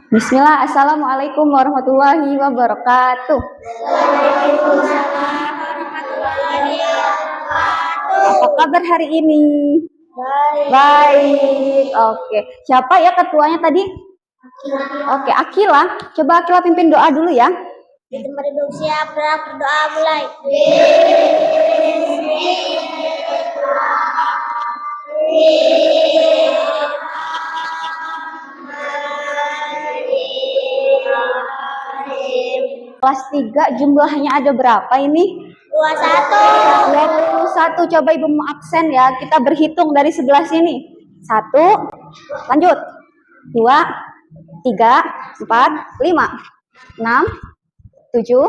Bismillah, Assalamualaikum warahmatullahi wabarakatuh. Waalaikumsalam warahmatullahi wabarakatuh. Apa kabar hari ini? Baik. Baik, oke. Siapa ya ketuanya tadi? Oke, Akila. Coba Akila pimpin doa dulu ya. Di tempat duduk siap, berdoa mulai. Kelas 3 jumlahnya ada berapa ini? 21. 21. Coba Ibu mau absen ya. Kita berhitung dari sebelah sini. 1, lanjut. 2, 3, 4, 5, 6, 7,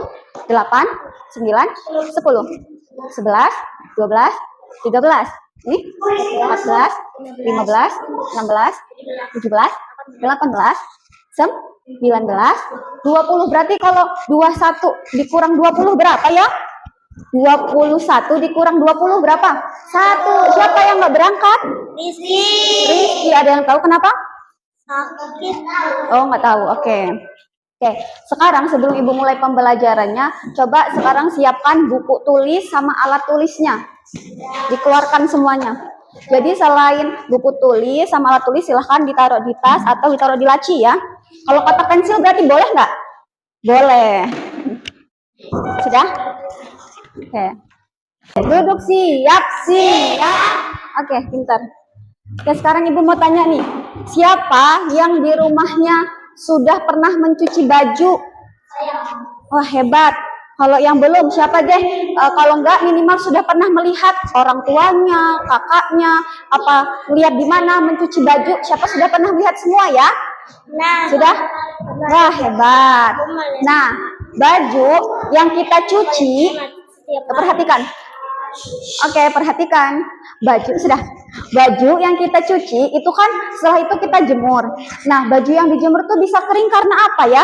8, 9, 10, 11, 12, 13. Ini 14, 15, 16, 17, 18, 19, 20. Berarti kalau 21 dikurang 20 berapa ya? 21 dikurang 20 berapa? 1. Siapa yang nggak berangkat? Rizky. Ada yang tahu kenapa? Sakit. Oh, nggak tahu. Oke. Oke, sekarang sebelum Ibu mulai pembelajarannya, coba sekarang siapkan buku tulis sama alat tulisnya. Dikeluarkan semuanya. Jadi selain buku tulis sama alat tulis, silahkan ditaruh di tas atau ditaruh di laci ya. Kalau kotak pensil berarti boleh nggak? Boleh. Sudah? Oke. Duduk siap. Oke, pintar. Oke, sekarang Ibu mau tanya nih. Siapa yang di rumahnya sudah pernah mencuci baju? Wah, hebat. Kalau yang belum, siapa deh? Kalau enggak, minimal sudah pernah melihat orang tuanya, kakaknya, apa lihat di mana mencuci baju? Siapa sudah pernah melihat semua ya? Nah, Sudah? Wah, hebat. Nah, baju yang kita cuci, perhatikan. Oke, perhatikan. Baju yang kita cuci itu kan setelah itu kita jemur. Nah, baju yang dijemur tuh bisa kering karena apa ya?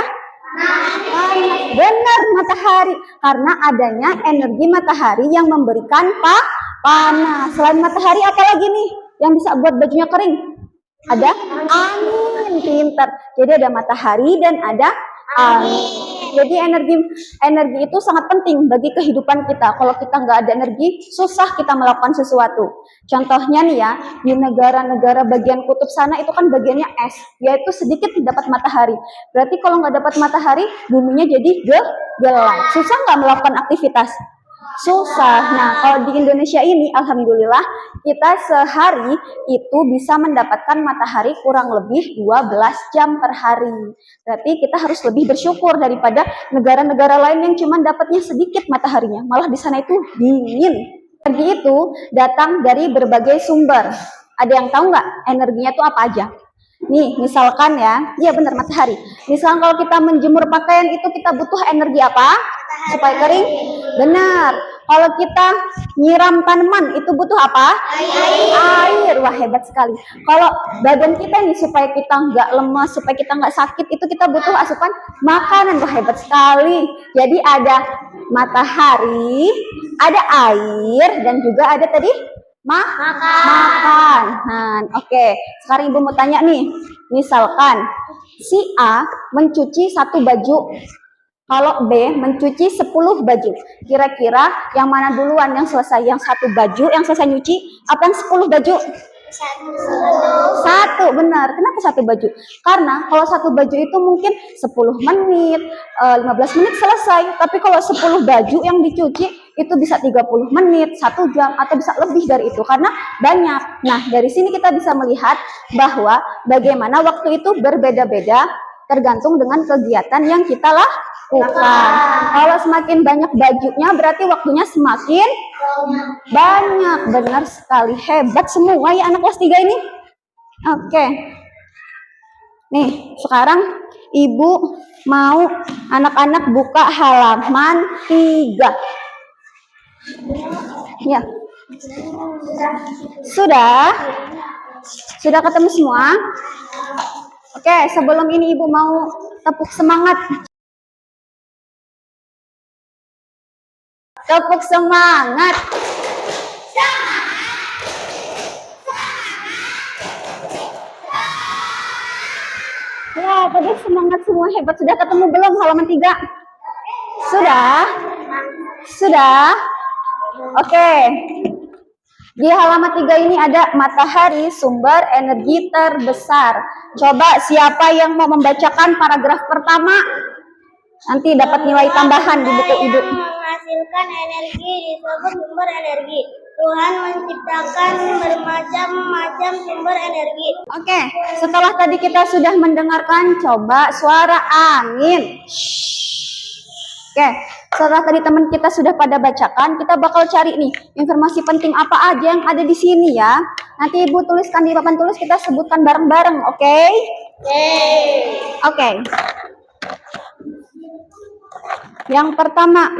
Benar, matahari. Karena adanya energi matahari yang memberikan panas. Selain matahari, apa lagi nih yang bisa buat bajunya kering? Ada angin. Pintar. Jadi ada matahari dan ada angin. Jadi energi itu sangat penting bagi kehidupan kita. Kalau kita nggak ada energi, susah kita melakukan sesuatu. Contohnya nih ya, di negara-negara bagian kutub sana itu kan bagiannya es, yaitu sedikit dapat matahari. Berarti kalau nggak dapat matahari, buminya jadi gelap. Susah nggak melakukan aktivitas? Susah. Nah, kalau di Indonesia ini, alhamdulillah, kita sehari itu bisa mendapatkan matahari kurang lebih 12 jam per hari. Berarti kita harus lebih bersyukur daripada negara-negara lain yang cuma dapatnya sedikit mataharinya. Malah di sana itu dingin. Energi itu datang dari berbagai sumber. Ada yang tahu nggak energinya itu apa aja? Nih, misalkan ya, iya benar matahari. Misalkan kalau kita menjemur pakaian itu kita butuh energi apa? Supaya kering? Benar. Kalau kita nyiram tanaman itu butuh apa? Air. Wah, hebat sekali. Kalau badan kita nih supaya kita nggak lemas, supaya kita nggak sakit, itu kita butuh asupan makanan. Wah, hebat sekali. Jadi ada matahari, ada air, dan juga ada tadi makan. Nah, oke. Sekarang Ibu mau tanya nih. Misalkan si A mencuci 1 baju, kalau B mencuci 10 baju. Kira-kira yang mana duluan yang selesai? Yang 1 baju yang selesai nyuci, apa yang 10 baju? 1, benar. Kenapa 1 baju? Karena kalau 1 baju itu mungkin 10 menit, 15 menit selesai. Tapi kalau 10 baju yang dicuci itu bisa 30 menit, 1 jam, atau bisa lebih dari itu karena banyak. Nah, dari sini kita bisa melihat bahwa bagaimana waktu itu berbeda-beda tergantung dengan kegiatan yang kita lakukan. Kalau semakin banyak bajunya berarti waktunya semakin banyak. Benar sekali. Hebat semua ya anak kelas 3 ini. Oke. Nih, sekarang Ibu mau anak-anak buka halaman 3. Ya. Sudah ketemu semua? Oke, sebelum ini Ibu mau tepuk semangat. Tepuk semangat. Ya, Tadi semangat semua, hebat. Sudah ketemu belum halaman 3? Sudah? Sudah? Oke. Di halaman 3 ini ada matahari sumber energi terbesar. Coba siapa yang mau membacakan paragraf pertama? Nanti dapat nilai tambahan di buku ibu. Yang menghasilkan energi disebut sumber energi. Tuhan menciptakan bermacam-macam sumber energi. Oke, setelah tadi kita sudah mendengarkan, coba suara angin. Oke, setelah tadi teman kita sudah pada bacakan, kita bakal cari nih informasi penting apa aja yang ada di sini ya. Nanti ibu tuliskan di papan tulis, kita sebutkan bareng-bareng, oke? Oke. Yang pertama,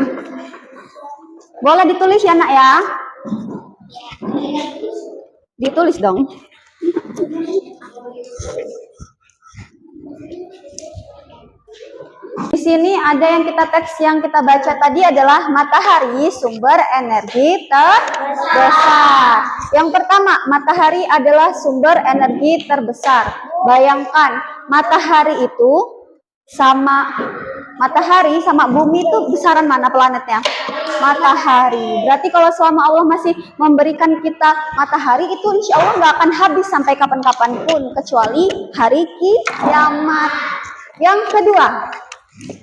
boleh ditulis ya nak ya? Ditulis dong. Di sini ada yang kita teks yang kita baca tadi adalah matahari sumber energi terbesar. Yang pertama, matahari adalah sumber energi terbesar. Bayangkan, matahari sama bumi itu besaran mana planetnya? Matahari. Berarti kalau selama Allah masih memberikan kita matahari, itu insya Allah nggak akan habis sampai kapan-kapan pun, kecuali hari kiamat. Yang kedua,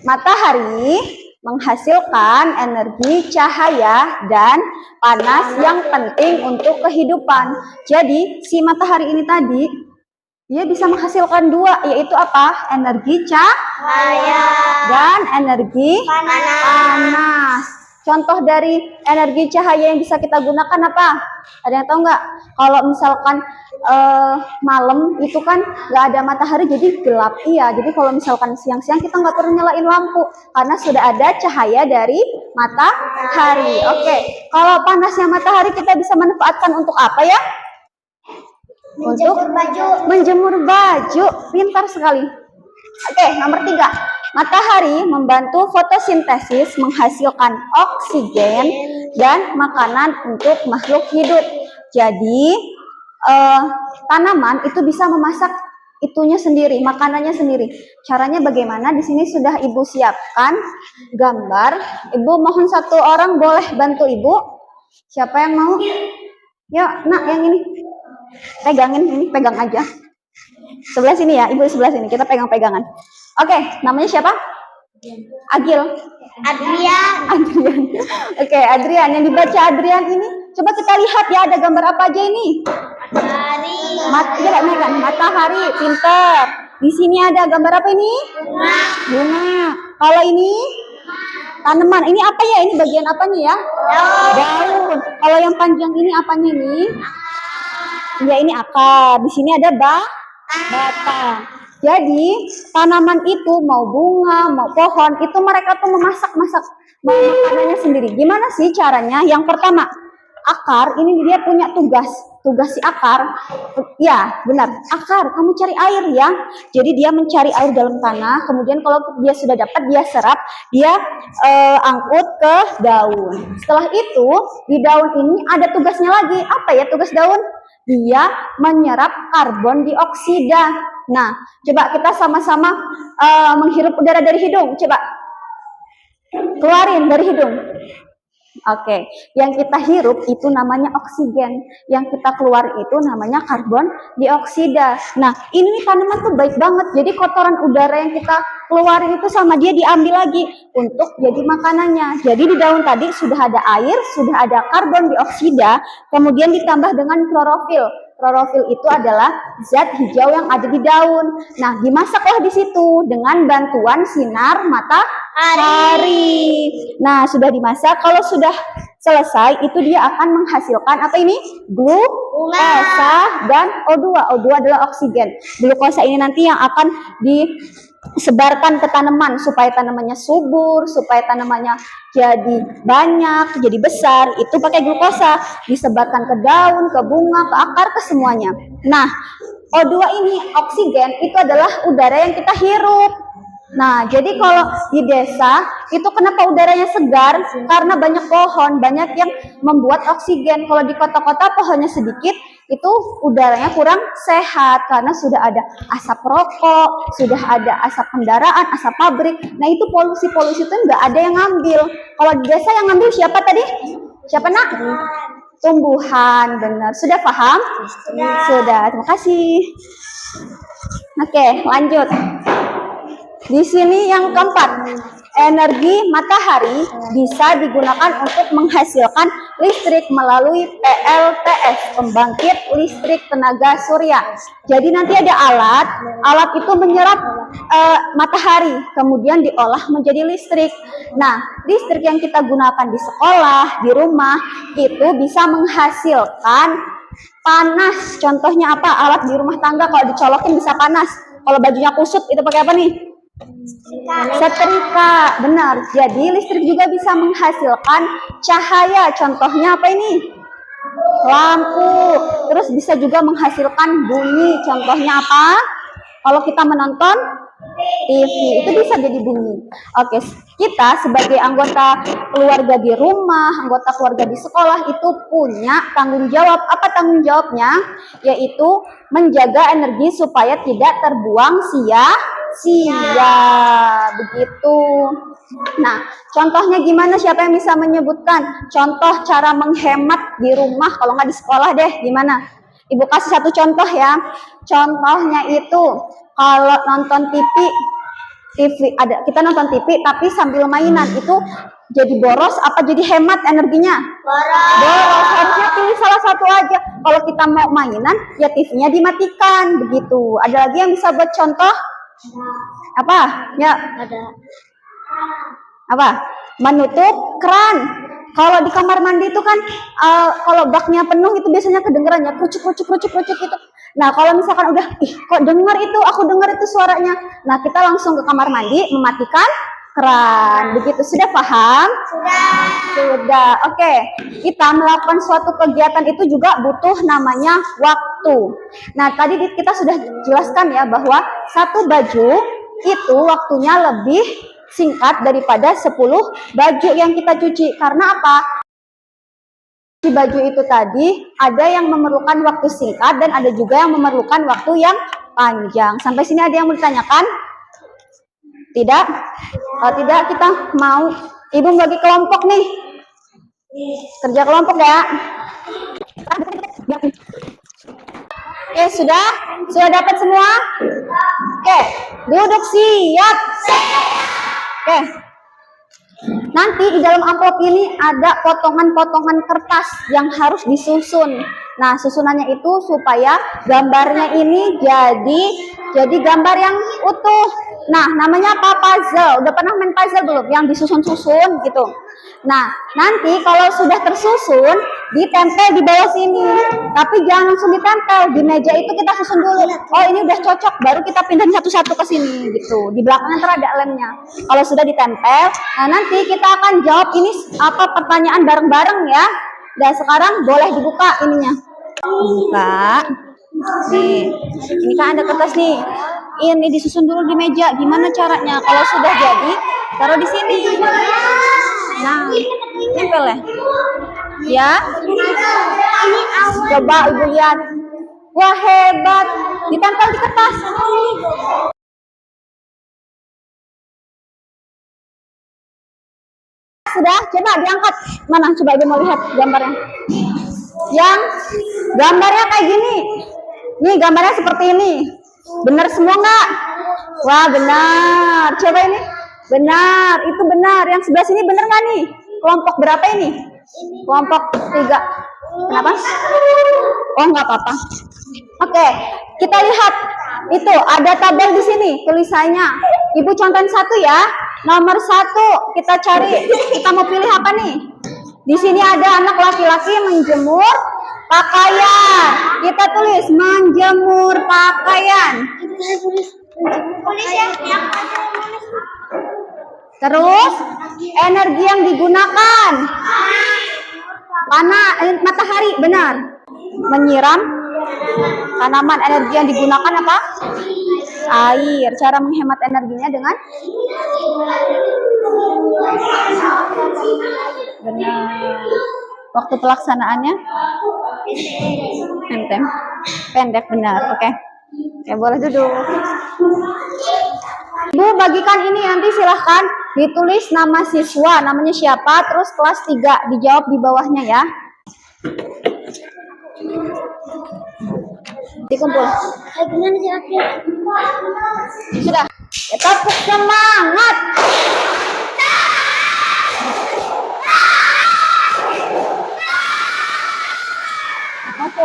matahari menghasilkan energi cahaya dan panas yang penting untuk kehidupan. Jadi si matahari ini tadi dia bisa menghasilkan dua, yaitu apa? Energi cahaya dan energi panas. Contoh dari energi cahaya yang bisa kita gunakan apa? Ada yang tahu nggak? Kalau misalkan malam itu kan nggak ada matahari, jadi gelap. Iya, jadi kalau misalkan siang-siang kita nggak perlu nyalain lampu karena sudah ada cahaya dari matahari. Oke, kalau panasnya matahari kita bisa manfaatkan untuk apa ya? Untuk menjemur baju. Pintar sekali. Oke, nomor 3. Matahari membantu fotosintesis menghasilkan oksigen dan makanan untuk makhluk hidup. Jadi tanaman itu bisa memasak itunya sendiri, makanannya sendiri. Caranya bagaimana? Di sini sudah ibu siapkan gambar. Ibu mohon satu orang boleh bantu ibu. Siapa yang mau? Yuk, nak yang ini. Pegangin ini, pegang aja. Sebelah sini ya, ibu sebelah sini. Kita pegang-pegangan. Oke, namanya siapa? Agil. Adrian. Oke, Adrian. Yang dibaca Adrian ini, coba kita lihat ya, ada gambar apa aja ini? Matahari, pinter. Di sini ada gambar apa ini? Bunga. Kalau ini tanaman. Ini apa ya? Ini bagian apanya ya? Daun. Kalau yang panjang ini apanya nih? Ya, ini akar. Di sini ada batang. Jadi tanaman itu mau bunga, mau pohon, itu mereka tuh memasak makanannya sendiri. Gimana sih caranya? Yang pertama, akar ini dia punya tugas si akar. Ya, benar. Akar, kamu cari air ya. Jadi dia mencari air dalam tanah. Kemudian kalau dia sudah dapat, dia serap, dia angkut ke daun. Setelah itu di daun ini ada tugasnya lagi. Apa ya tugas daun? Dia menyerap karbon dioksida. Nah, coba kita sama-sama menghirup udara dari hidung. Coba keluarin dari hidung. Oke, yang kita hirup itu namanya oksigen, yang kita keluar itu namanya karbon dioksida. Nah, ini tanaman tuh baik banget. Jadi kotoran udara yang kita keluarin itu sama dia diambil lagi untuk jadi makanannya. Jadi di daun tadi sudah ada air, sudah ada karbon dioksida, kemudian ditambah dengan klorofil. Klorofil itu adalah zat hijau yang ada di daun. Nah, dimasaklah di situ dengan bantuan sinar matahari. Nah, sudah dimasak. Kalau sudah selesai, itu dia akan menghasilkan apa ini? Glukosa dan O2. O2 adalah oksigen. Glukosa ini nanti yang akan disebarkan ke tanaman supaya tanamannya subur, supaya tanamannya jadi banyak, jadi besar. Itu pakai glukosa, disebarkan ke daun, ke bunga, ke akar, ke semuanya. Nah, O2 ini, oksigen, itu adalah udara yang kita hirup. Nah, jadi kalau di desa itu kenapa udaranya segar? Karena banyak pohon, banyak yang membuat oksigen. Kalau di kota-kota pohonnya sedikit, itu udaranya kurang sehat karena sudah ada asap rokok, sudah ada asap kendaraan, asap pabrik. Nah, itu polusi-polusi itu nggak ada yang ngambil. Kalau di desa yang ngambil siapa tadi? Siapa nak? Tumbuhan, benar. Sudah paham? Sudah. Terima kasih. Oke, lanjut. Di sini yang keempat, energi matahari bisa digunakan untuk menghasilkan listrik melalui PLTS, pembangkit listrik tenaga surya. Jadi nanti ada alat itu menyerap matahari, kemudian diolah menjadi listrik. Nah, listrik yang kita gunakan di sekolah, di rumah, itu bisa menghasilkan panas. Contohnya apa? Alat di rumah tangga kalau dicolokin bisa panas. Kalau bajunya kusut itu pakai apa nih? Setrika, benar. Jadi listrik juga bisa menghasilkan cahaya. Contohnya apa ini? Lampu. Terus bisa juga menghasilkan bunyi. Contohnya apa? Kalau kita menonton TV, itu bisa jadi bunyi. Oke, kita sebagai anggota keluarga di rumah, anggota keluarga di sekolah itu punya tanggung jawab. Apa tanggung jawabnya? Yaitu menjaga energi supaya tidak terbuang sia-sia. Begitu. Nah, contohnya gimana? Siapa yang bisa menyebutkan contoh cara menghemat di rumah? Kalau nggak di sekolah deh, gimana? Ibu kasih satu contoh ya. Contohnya itu kalau nonton TV ada, kita nonton TV tapi sambil mainan, itu jadi boros apa jadi hemat energinya? Boros. Harusnya pilih salah satu aja. Kalau kita mau mainan, ya TV-nya dimatikan. Begitu. Ada lagi yang bisa buat contoh? Apa? Ya. Ada. Apa? Menutup keran. Kalau di kamar mandi itu kan kalau baknya penuh itu biasanya kedengeran ya, kerucuk gitu. Nah, kalau misalkan udah kok dengar itu, aku dengar itu suaranya. Nah, kita langsung ke kamar mandi mematikan keran. Begitu. Sudah paham? Sudah. Oke. Kita melakukan suatu kegiatan itu juga butuh namanya waktu. Nah, tadi kita sudah jelaskan ya bahwa satu baju itu waktunya lebih singkat daripada 10 baju yang kita cuci. Karena apa? Di baju itu tadi ada yang memerlukan waktu singkat dan ada juga yang memerlukan waktu yang panjang. Sampai sini ada yang mau ditanyakan? Tidak? Kalau tidak, kita mau ibu bagi kelompok nih. Kerja kelompok ya. Oke, sudah? Sudah dapat semua? Oke, duduk siap. Oke. Nanti di dalam amplop ini ada potongan-potongan kertas yang harus disusun. Nah, susunannya itu supaya gambarnya ini jadi gambar yang utuh. Nah, namanya apa? Puzzle. Udah pernah main puzzle belum? Yang disusun-susun gitu. Nah, nanti kalau sudah tersusun, ditempel di bawah sini. Tapi jangan langsung ditempel. Di meja itu kita susun dulu. Oh, ini udah cocok. Baru kita pindahin satu-satu ke sini gitu. Di belakang ntar ada lemnya. Kalau sudah ditempel, nah nanti kita akan jawab ini apa pertanyaan bareng-bareng ya. Dan sekarang boleh dibuka ininya. Buka. Nih, ini kan ada kertas nih. Ini disusun dulu di meja. Gimana caranya? Kalau sudah jadi, taruh di sini. Nah, tempel ya. Ya. Coba ibu lihat. Wah, hebat. Ditempel di kertas. Sudah, coba diangkat. Mana? Coba ibu mau lihat gambarnya. Yang gambarnya kayak gini. Nih, gambarnya seperti ini. Benar semua nggak? Wah, benar. Coba ini. Benar, itu benar. Yang sebelah sini benar nggak nih? Kelompok berapa ini? Kelompok 3. Kenapa? Oh, nggak apa-apa. Oke, kita lihat. Itu ada tabel di sini tulisannya. Ibu contohin satu ya. Nomor 1 kita cari. Kita mau pilih apa nih? Di sini ada anak laki-laki menjemur pakaian. Kita tulis menjemur pakaian. Terus energi yang digunakan matahari, benar. Menyiram tanaman. Energi yang digunakan apa? air. Cara menghemat energinya dengan benar. Waktu pelaksanaannya pendek benar. Oke. Ya boleh duduk. Bu, bagikan ini nanti silahkan ditulis nama siswa, namanya siapa, terus kelas 3, dijawab di bawahnya ya. Dikumpul. Gimana jawabnya? Sudah. Ya, tepuk semangat. Oke.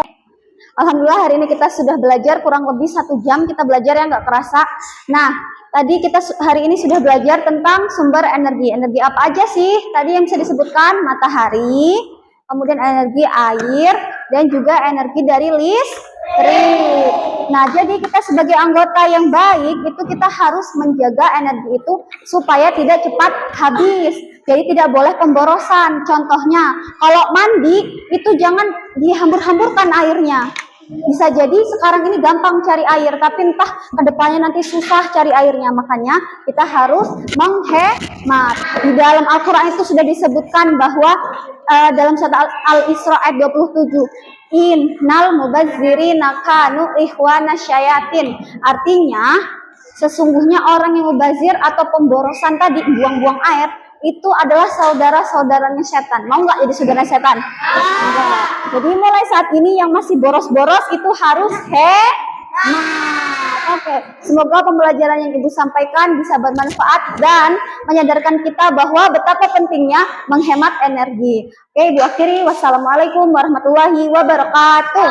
Alhamdulillah hari ini kita sudah belajar kurang lebih 1 jam kita belajar ya, nggak kerasa. Nah, tadi kita hari ini sudah belajar tentang sumber energi. Energi apa aja sih? Tadi yang bisa disebutkan matahari, kemudian energi air, dan juga energi dari listrik. Nah, jadi kita sebagai anggota yang baik itu kita harus menjaga energi itu supaya tidak cepat habis. Jadi tidak boleh pemborosan. Contohnya, kalau mandi itu jangan dihambur-hamburkan airnya. Bisa jadi sekarang ini gampang cari air, tapi entah kedepannya nanti susah cari airnya. Makanya kita harus menghemat. Di dalam Al-Quran itu sudah disebutkan bahwa dalam surat Al-Isra ayat 27, innal mubazzirina kanu ikhwana syayatin. Artinya, sesungguhnya orang yang mubazir atau pemborosan tadi, buang-buang air, itu adalah saudara-saudaranya setan. Mau nggak jadi saudara setan? Enggak. Jadi mulai saat ini yang masih boros-boros itu harus hemat. Oke, semoga pembelajaran yang Ibu sampaikan bisa bermanfaat dan menyadarkan kita bahwa betapa pentingnya menghemat energi. Oke, Ibu akhiri. Wassalamualaikum warahmatullahi wabarakatuh.